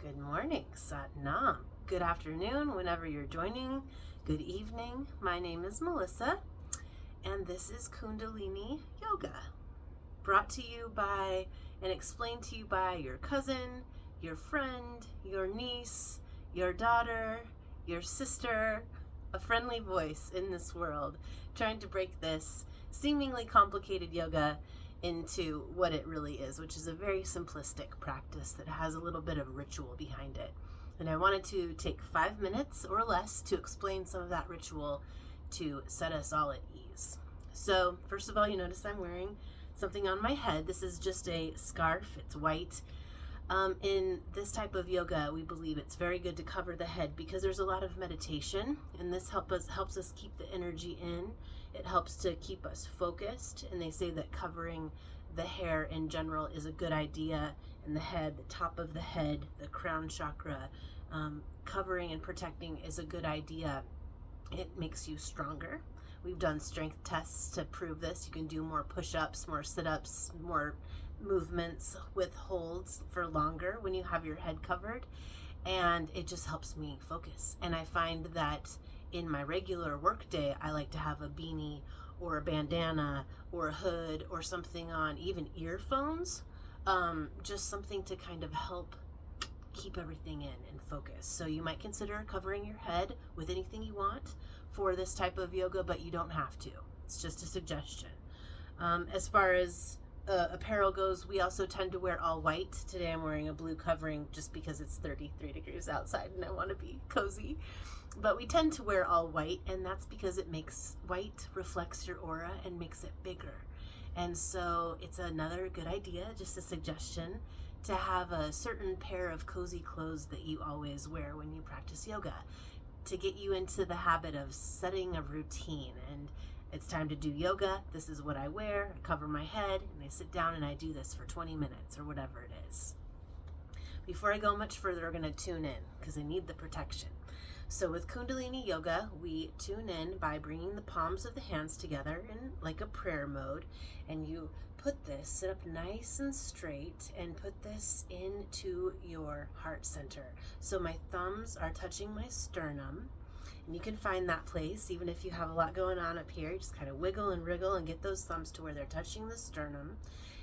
Good morning, Sat Nam. Good afternoon, whenever you're joining. Good evening. My name is Melissa, and this is Kundalini Yoga, brought to you by and explained to you by your cousin, your friend, your niece, your daughter, your sister, a friendly voice in this world, trying to break this seemingly complicated yoga into what it really is, which is a very simplistic practice that has a little bit of ritual behind it. And I wanted to take 5 minutes or less to explain some of that ritual to set us all at ease. So first of all, you notice I'm wearing something on my head. This is just a scarf. It's white. In this type of yoga, we believe it's very good to cover the head because there's a lot of meditation, and this helps us keep the energy in. It helps to keep us focused, and they say that covering the hair in general is a good idea. In the head, the top of the head, the crown chakra, covering and protecting is a good idea. It makes you stronger. We've done strength tests to prove this. You can do more push-ups, more sit-ups, more movements with holds for longer when you have your head covered, and it just helps me focus. And I find that in my regular work day, I like to have a beanie or a bandana or a hood or something on, even earphones, just something to kind of help keep everything in and focus. So you might consider covering your head with anything you want for this type of yoga, but you don't have to. It's just a suggestion. As far as apparel goes, we also tend to wear all white. Today I'm wearing a blue covering just because it's 33 degrees outside and I want to be cozy. But we tend to wear all white, and that's because white reflects your aura and makes it bigger. And so it's another good idea, just a suggestion, to have a certain pair of cozy clothes that you always wear when you practice yoga, to get you into the habit of setting a routine. And it's time to do yoga. This is what I wear. I cover my head and I sit down and I do this for 20 minutes or whatever it is. Before I go much further, we're going to tune in because I need the protection. So with Kundalini Yoga, we tune in by bringing the palms of the hands together in like a prayer mode, and you sit up nice and straight and put this into your heart center. So my thumbs are touching my sternum, and you can find that place even if you have a lot going on up here. You just kind of wiggle and wriggle and get those thumbs to where they're touching the sternum.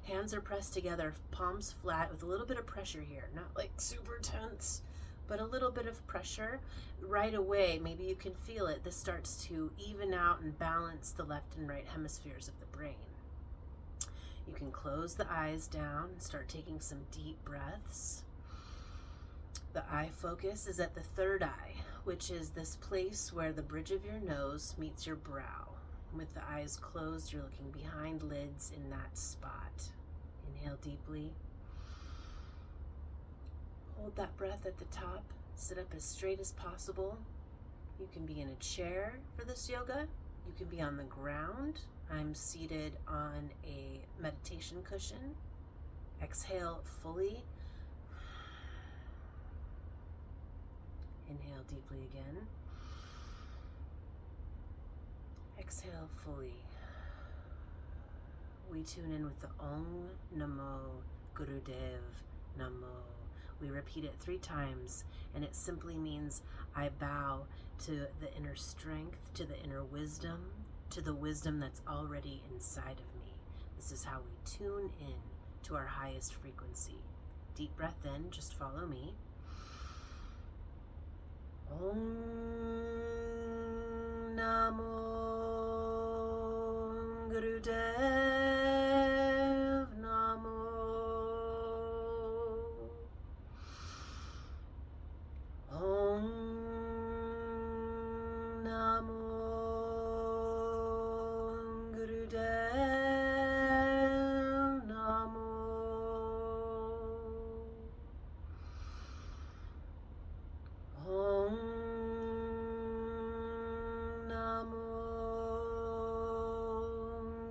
Hands are pressed together, palms flat with a little bit of pressure here, not like super tense, but a little bit of pressure. Right away, maybe you can feel it. This starts to even out and balance the left and right hemispheres of the brain. You can close the eyes down and start taking some deep breaths. The eye focus is at the third eye, which is this place where the bridge of your nose meets your brow. With the eyes closed, you're looking behind lids in that spot. Inhale deeply. Hold that breath at the top. Sit up as straight as possible. You can be in a chair for this yoga. You can be on the ground. I'm seated on a meditation cushion. Exhale fully. Inhale deeply again. Exhale fully. We tune in with the Om NAMO Gurudev NAMO. We repeat it 3 times, and it simply means I bow to the inner strength, to the inner wisdom, to the wisdom that's already inside of me. This is how we tune in to our highest frequency. Deep breath in, just follow me. Om NAMO Gurudev NAMO. Om NAMO Gurudev NAMO. Om NAMO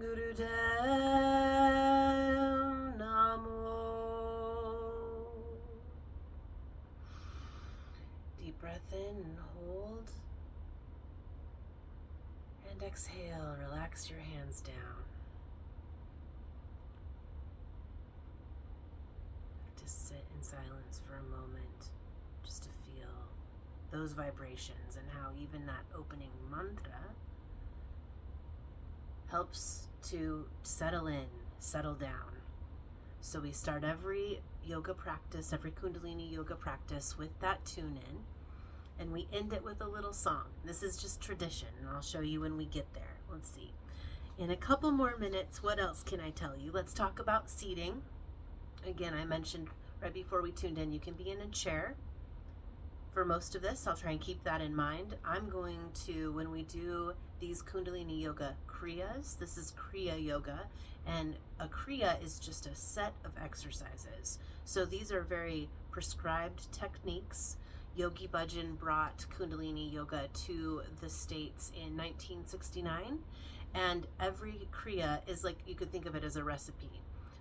Gurudev NAMO. Deep breath in and hold. And exhale, relax your hands down. Just sit in silence for a moment. just to feel those vibrations, and how even that opening mantra helps to settle in, settle down. So we start every yoga practice, every Kundalini yoga practice with that tune in, and we end it with a little song. This is just tradition, and I'll show you when we get there. Let's see. In a couple more minutes, what else can I tell you? Let's talk about seating. Again, I mentioned right before we tuned in, you can be in a chair. For most of this, I'll try and keep that in mind. I'm going to, when we do these Kundalini yoga kriyas, this is Kriya yoga, and a kriya is just a set of exercises. So these are very prescribed techniques. Yogi Bhajan brought Kundalini yoga to the States in 1969, and every kriya is like, you could think of it as a recipe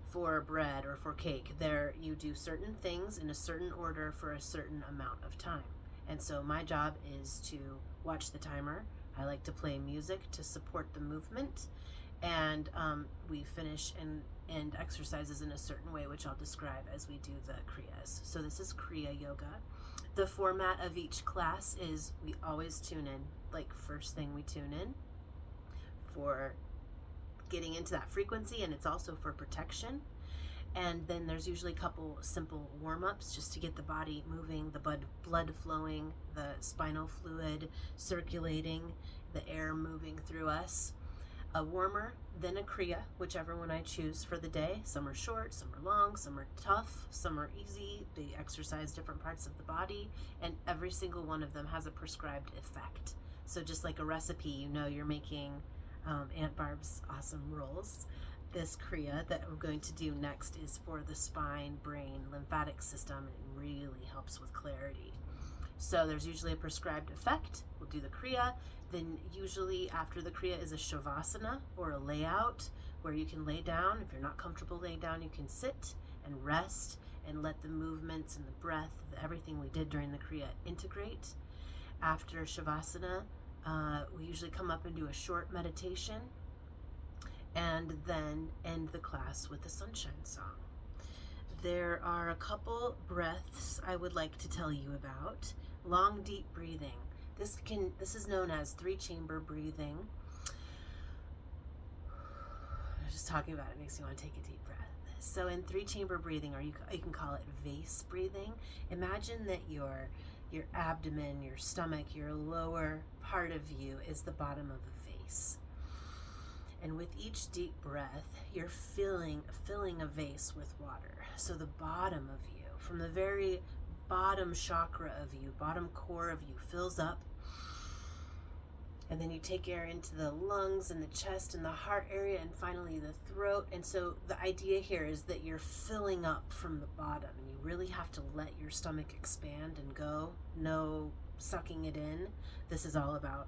for bread or for cake. There you do certain things in a certain order for a certain amount of time. And so my job is to watch the timer. I like to play music to support the movement, and we finish and end exercises in a certain way, which I'll describe as we do the kriyas. So this is Kriya yoga. The format of each class is we always tune in, like first thing we tune in for getting into that frequency, and it's also for protection. And then there's usually a couple simple warm-ups just to get the body moving, the blood flowing, the spinal fluid circulating, the air moving through us. A warmer, then a kriya, whichever one I choose for the day. Some are short, some are long, some are tough, some are easy. They exercise different parts of the body, and every single one of them has a prescribed effect. So just like a recipe, you know you're making Aunt Barb's awesome rolls. This kriya that we're going to do next is for the spine, brain, lymphatic system. It really helps with clarity. So there's usually a prescribed effect. We'll do the kriya. Then usually after the kriya is a shavasana, or a layout, where you can lay down. If you're not comfortable laying down, you can sit and rest and let the movements and the breath, everything we did during the kriya integrate. After shavasana, we usually come up and do a short meditation, and then end the class with the sunshine song. There are a couple breaths I would like to tell you about. Long, deep breathing. This is known as 3-chamber breathing. Just talking about it makes you want to take a deep breath. So in 3-chamber breathing, or you can call it vase breathing. Imagine that your abdomen, your stomach, your lower part of you is the bottom of a vase. And with each deep breath, you're filling a vase with water. So the bottom of you, from the very bottom chakra of you, bottom core of you, fills up. And then you take air into the lungs and the chest and the heart area, and finally the throat. And so the idea here is that you're filling up from the bottom, and you really have to let your stomach expand and go. No sucking it in. This is all about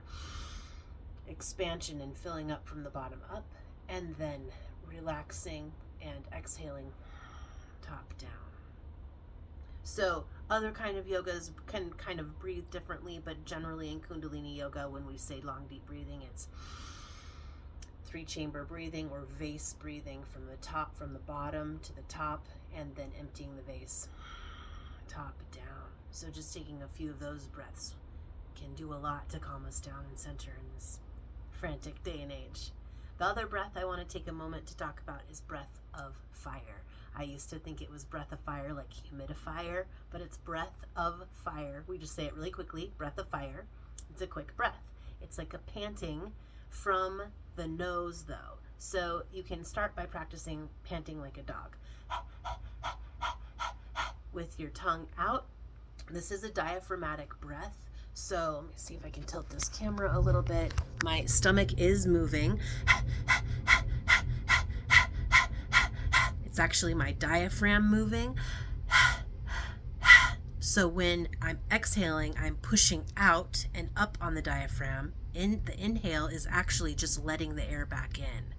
expansion and filling up from the bottom up, and then relaxing and exhaling top down. So other kind of yogas can kind of breathe differently, but generally in Kundalini yoga, when we say long deep breathing, it's 3-chamber breathing, or vase breathing, from the bottom to the top, and then emptying the vase top down. So just taking a few of those breaths can do a lot to calm us down and center in this frantic day and age. The other breath I want to take a moment to talk about is breath of fire. I used to think it was breath of fire, like humidifier, but it's breath of fire. We just say it really quickly, breath of fire. It's a quick breath. It's like a panting from the nose, though. So you can start by practicing panting like a dog with your tongue out. This is a diaphragmatic breath. So let me see if I can tilt this camera a little bit. My stomach is moving. It's actually my diaphragm moving. So when I'm exhaling, I'm pushing out and up on the diaphragm. The inhale is actually just letting the air back in.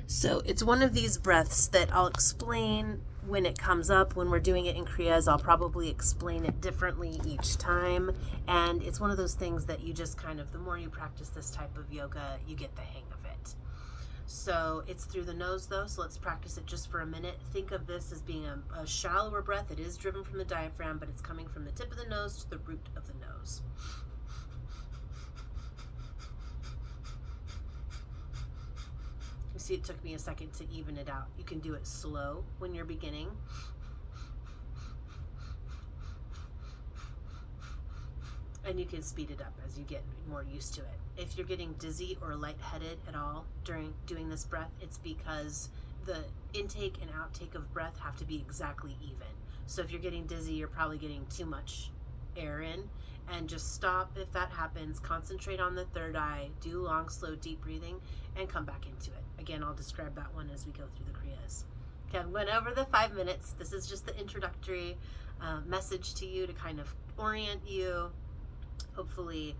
So it's one of these breaths that I'll explain when it comes up. When we're doing it in kriyas, I'll probably explain it differently each time. And it's one of those things that you just kind of, the more you practice this type of yoga, you get the hang of it. So it's through the nose though, so let's practice it just for a minute. Think of this as being a shallower breath. It is driven from the diaphragm, but it's coming from the tip of the nose to the root of the nose. You see, it took me a second to even it out. You can do it slow when you're beginning. And you can speed it up as you get more used to it. If you're getting dizzy or lightheaded at all during doing this breath, it's because the intake and outtake of breath have to be exactly even. So if you're getting dizzy, you're probably getting too much air in, and just stop if that happens. Concentrate on the third eye, do long, slow, deep breathing, and come back into it. Again, I'll describe that one as we go through the kriyas. Okay, I went over the 5 minutes. This is just the introductory message to you to kind of orient you, hopefully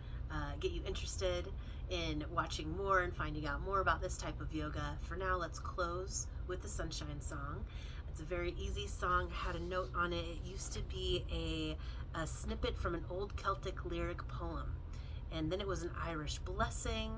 get you interested in watching more and finding out more about this type of yoga. For now, let's close with the Sunshine Song. It's a very easy song. I had a note on it. It used to be a snippet from an old Celtic lyric poem, and then it was an Irish blessing.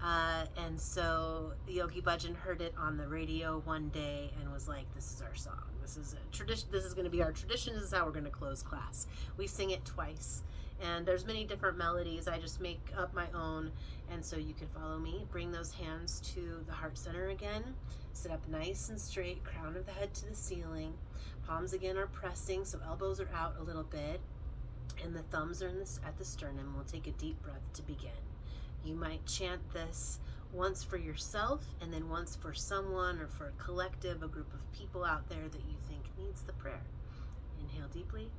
And so Yogi Bhajan heard it on the radio one day and was like, this is our song. This is a tradition. This is going to be our tradition. This is how we're going to close class. We sing it twice. And there's many different melodies. I just make up my own. And so you can follow me. Bring those hands to the heart center again. Sit up nice and straight. Crown of the head to the ceiling. Palms again are pressing, so elbows are out a little bit. And the thumbs are at the sternum. We'll take a deep breath to begin. You might chant this once for yourself and then once for someone or for a collective, a group of people out there that you think needs the prayer. Inhale deeply.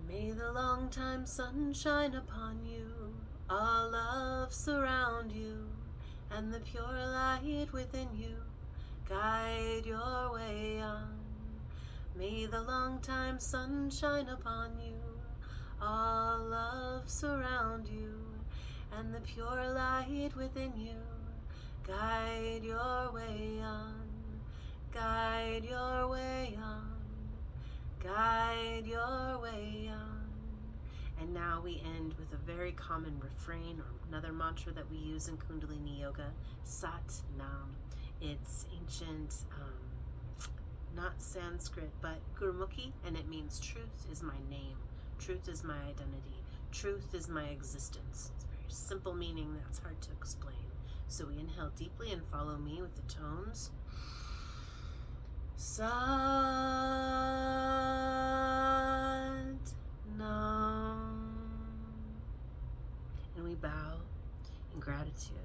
May the long time sun shine upon you, all love surround you, and the pure light within you guide your way on. May the long time sun shine upon you, all love surround you, and the pure light within you guide your way on, guide your way on. Guide your way on. And now we end with a very common refrain or another mantra that we use in Kundalini Yoga, Sat Nam. It's ancient, not Sanskrit, but Gurmukhi, and it means truth is my name, truth is my identity, truth is my existence. It's a very simple meaning that's hard to explain. So we inhale deeply and follow me with the tones. Sat Nam. And we bow in gratitude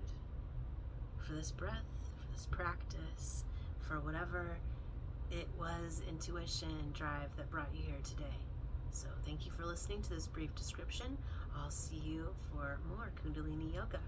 for this breath, for this practice, for whatever it was, intuition, drive that brought you here today. So thank you for listening to this brief description. I'll see you for more Kundalini Yoga.